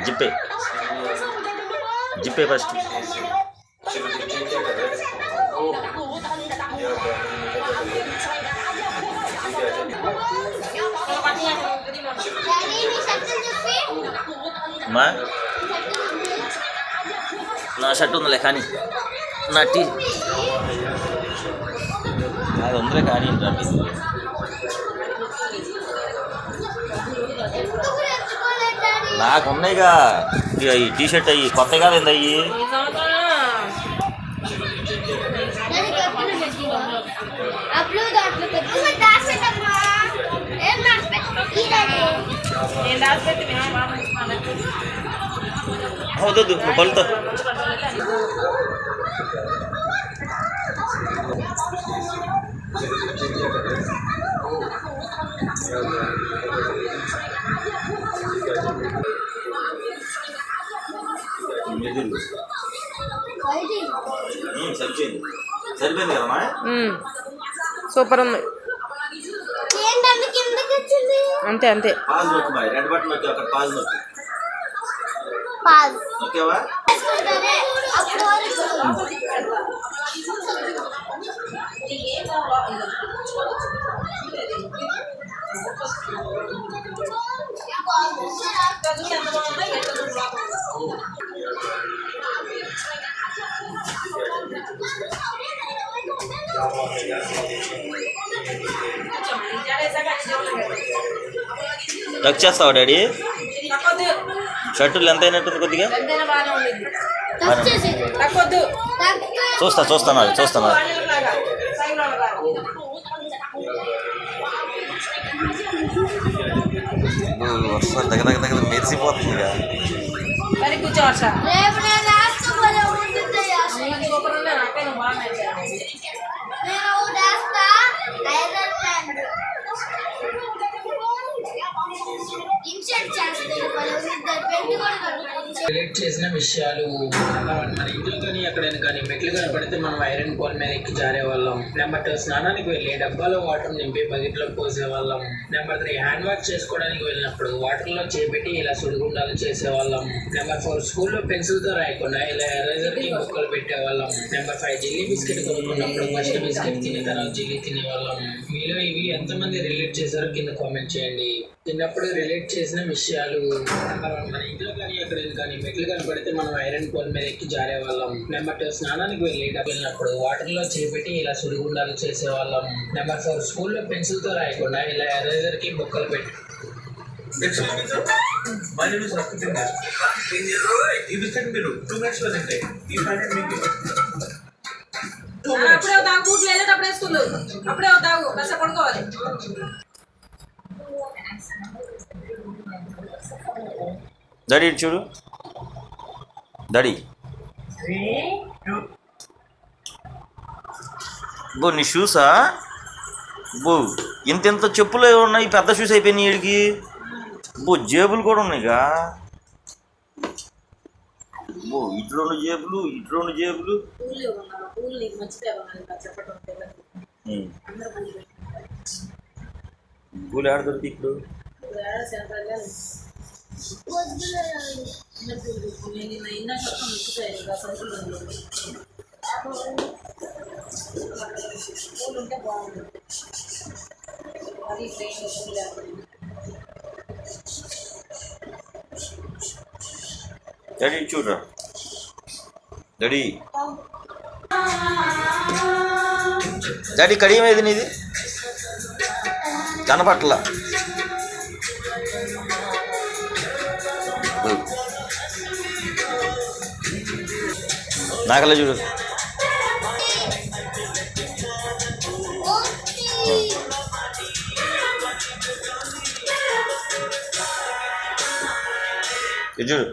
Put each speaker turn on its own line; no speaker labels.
జిప్పే జిప్పే first. మా నా shirt ఉందిలే కానీ నా టీ అది ఉందిలే కానీ నాకు ఉన్నాయిగా ఈ టీ షర్ట్ అయ్యి కొత్త కాదండి అయ్యి. వద్దు నువ్వు పలుతో సరిపోయింది కదమ్మా.
సూపర్ ఉంది. అంతే అంతే.
పాజ్ నొక్కు మరి, రెడ్ బటన్ నొక్కి అక్కడ పాజ్ నొక్కి. ఓకేవా? టచ్ చేస్తావా డాడీ? షర్టులు ఎంత అయినట్టుంది కొద్దిగా. చూస్తాను వర్షం దగ్గర మెరిసిపోతుంది.
రిలేట్ చేసిన విషయాలు మన ఇంట్లో కానీ ఎక్కడైనా కానీ మెట్లు కనపడితే మనం ఐరన్ పోల్ మీద ఎక్కి జారే వాళ్ళం. నెంబర్ 2 స్నానానికి వెళ్ళి డబ్బాలో వాటర్ నింపి బకెట్లో పోసేవాళ్ళం. నెంబర్ 3 హ్యాండ్ వాష్ చేసుకోవడానికి వెళ్ళినప్పుడు వాటర్లో చేపెట్టి ఇలా సుడిగుండాలు చేసేవాళ్ళం. నెంబర్ 4 స్కూల్లో పెన్సిల్తో రాయకుండా ఇలా ఎరేజర్కి ముక్కలు పెట్టేవాళ్ళం. నెంబర్ 5 జిల్లీ బిస్కెట్ కొనుక్కున్నప్పుడు ఫస్ట్ బిస్కెట్ తిని తర్వాత జిల్లీ తినేవాళ్ళం. మీలో ఇవి ఎంతమంది రిలేట్ చేశారో కింద కామెంట్ చేయండి. చిన్నప్పుడు రిలేట్ చేసిన విషయాలు మన ఇంట్లో కానీ ఎక్కడైనా కానీ మెట్లు కనపడితే మనం ఐరన్ పోల్ మీద ఎక్కి జారే వాళ్ళం. నెంబర్ 2 స్నానానికి వెళ్ళినప్పుడు వాటర్లో చేపెట్టి ఇలా సుడిగుండాలు చేసేవాళ్ళం. నెంబర్ 4 స్కూల్లో పెన్సిల్తో రాయకుండా ఇలా ఎరేజర్కి బుక్కలు పెట్టి
డాడీ చూడు డాడీ. బో నీ షూసా? బో ఇంత చెప్పులు ఉన్నాయి, పెద్ద షూస్ అయిపోయినాయి వీడికి. బో జేబులు కూడా ఉన్నాయిగా. బో ఇటు 2 జేబులు ఇటు 2 జేబులు. పూలు ఆడ దొరికి ఇప్పుడు. డాడీ చూడరా డాడీ. డాడీ కడియం ఏది నీది కనపట్ల. నాకల్లా చూడు. చూడు